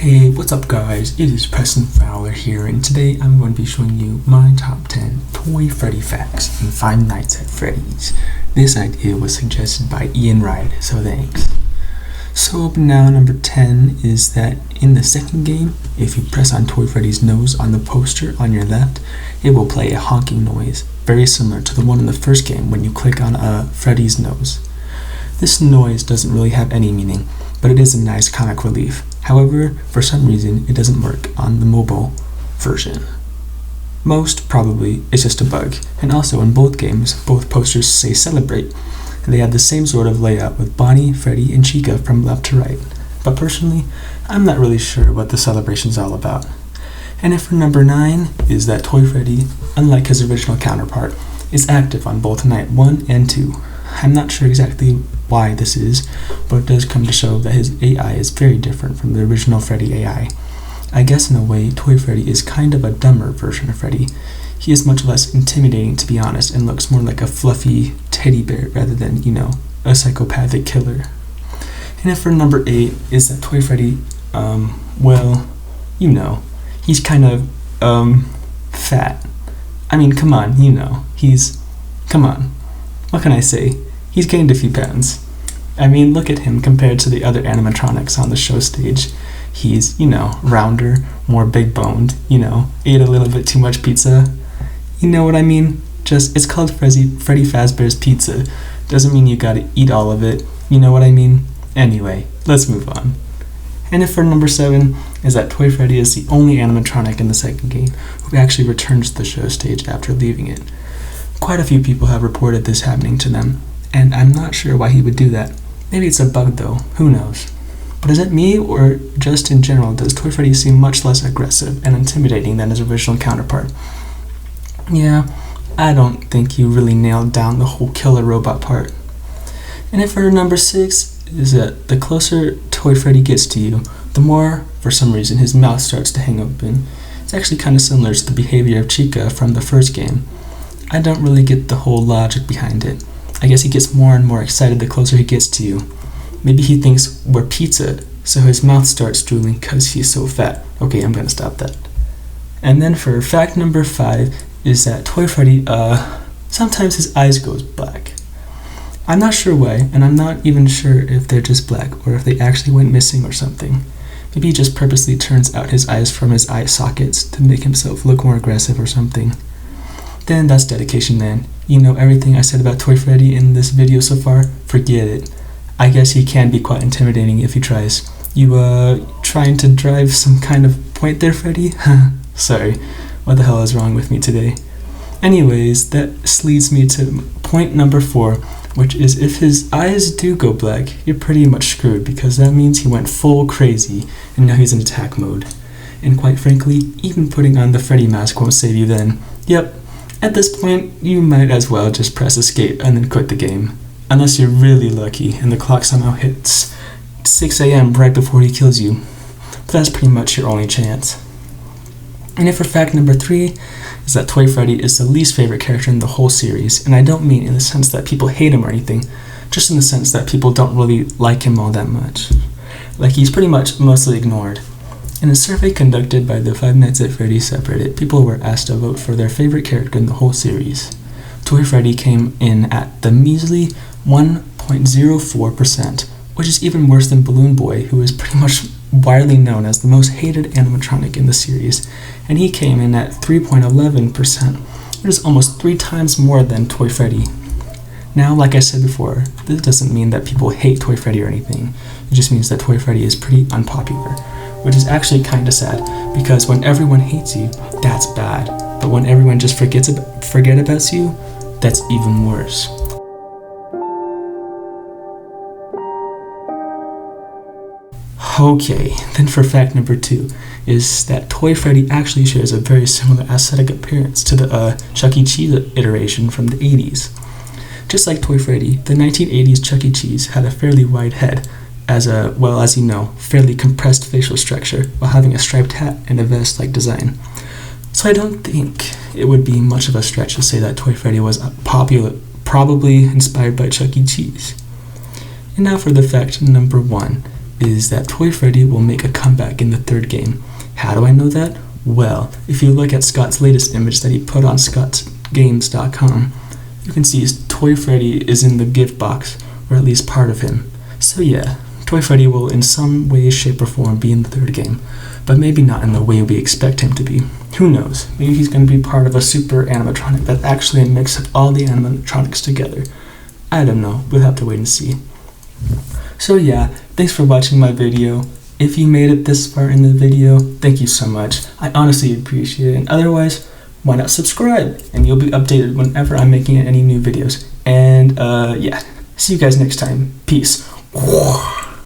Hey, what's up guys? It is Preston Fowler here, and today I'm going to be showing you my top 10 Toy Freddy Facts in Five Nights at Freddy's. This idea was suggested by Ian Wright, so thanks. So now number 10 is that in the second game, if you press on Toy Freddy's nose on the poster on your left, it will play a honking noise, very similar to the one in the first game when you click on Freddy's nose. This noise doesn't really have any meaning, but it is a nice comic relief. However, for some reason, it doesn't work on the mobile version. Most probably, it's just a bug. And also, in both games, both posters say celebrate, and they have the same sort of layout with Bonnie, Freddy, and Chica from left to right. But personally, I'm not really sure what the celebration's all about. And if for number 9 is that Toy Freddy, unlike his original counterpart, is active on both night 1 and 2. I'm not sure exactly why this is, but it does come to show that his AI is very different from the original Freddy AI. I guess in a way, Toy Freddy is kind of a dumber version of Freddy. He is much less intimidating, to be honest, and looks more like a fluffy teddy bear rather than, a psychopathic killer. And if for number 8 is that Toy Freddy, he's kind of, fat. I mean, come on, come on. What can I say? He's gained a few pounds. I mean, look at him compared to the other animatronics on the show stage. He's, rounder, more big-boned, ate a little bit too much pizza. You know what I mean? It's called Freddy Fazbear's Pizza. Doesn't mean you gotta eat all of it. You know what I mean? Anyway, let's move on. And if for number 7 is that Toy Freddy is the only animatronic in the second game who actually returns to the show stage after leaving it. Quite a few people have reported this happening to them, and I'm not sure why he would do that. Maybe it's a bug though, who knows? But is it me, or just in general, does Toy Freddy seem much less aggressive and intimidating than his original counterpart? Yeah, I don't think he really nailed down the whole killer robot part. And if for number 6 is that the closer Toy Freddy gets to you, the more, for some reason, his mouth starts to hang open. It's actually kind of similar to the behavior of Chica from the first game. I don't really get the whole logic behind it. I guess he gets more and more excited the closer he gets to you. Maybe he thinks we're pizza, so his mouth starts drooling because he's so fat. Okay, I'm gonna stop that. And then for fact number 5 is that Toy Freddy, sometimes his eyes goes black. I'm not sure why, and I'm not even sure if they're just black or if they actually went missing or something. Maybe he just purposely turns out his eyes from his eye sockets to make himself look more aggressive or something. Then that's dedication, man. Everything I said about Toy Freddy in this video so far? Forget it. I guess he can be quite intimidating if he tries. You, trying to drive some kind of point there, Freddy? Sorry, what the hell is wrong with me today? Anyways, that leads me to point number 4, which is if his eyes do go black, you're pretty much screwed, because that means he went full crazy, and now he's in attack mode. And quite frankly, even putting on the Freddy mask won't save you then. Yep. At this point, you might as well just press escape and then quit the game. Unless you're really lucky and the clock somehow hits 6 a.m. right before he kills you. But that's pretty much your only chance. And if for fact number 3 is that Toy Freddy is the least favorite character in the whole series, and I don't mean in the sense that people hate him or anything, just in the sense that people don't really like him all that much. Like, he's pretty much mostly ignored. In a survey conducted by the Five Nights at Freddy's subreddit, people were asked to vote for their favorite character in the whole series. Toy Freddy came in at the measly 1.04%, which is even worse than Balloon Boy, who is pretty much widely known as the most hated animatronic in the series, and he came in at 3.11%, which is almost 3 times more than Toy Freddy. Now, like I said before, this doesn't mean that people hate Toy Freddy or anything. It just means that Toy Freddy is pretty unpopular. Which is actually kind of sad, because when everyone hates you, that's bad. But when everyone just forget about you, that's even worse. Okay, then for fact number 2 is that Toy Freddy actually shares a very similar aesthetic appearance to the Chuck E. Cheese iteration from the 80s. Just like Toy Freddy, the 1980s Chuck E. Cheese had a fairly wide head, as fairly compressed facial structure, while having a striped hat and a vest-like design. So I don't think it would be much of a stretch to say that Toy Freddy was probably inspired by Chuck E. Cheese. And now for the fact number 1, is that Toy Freddy will make a comeback in the third game. How do I know that? Well, if you look at Scott's latest image that he put on scottsgames.com, you can see Toy Freddy is in the gift box, or at least part of him. So yeah, Toy Freddy will in some way, shape, or form be in the third game, but maybe not in the way we expect him to be. Who knows? Maybe he's going to be part of a super animatronic that's actually a mix of all the animatronics together. I don't know. We'll have to wait and see. So yeah, thanks for watching my video. If you made it this far in the video, thank you so much. I honestly appreciate it. And otherwise, why not subscribe? And you'll be updated whenever I'm making any new videos. And yeah, see you guys next time. Peace.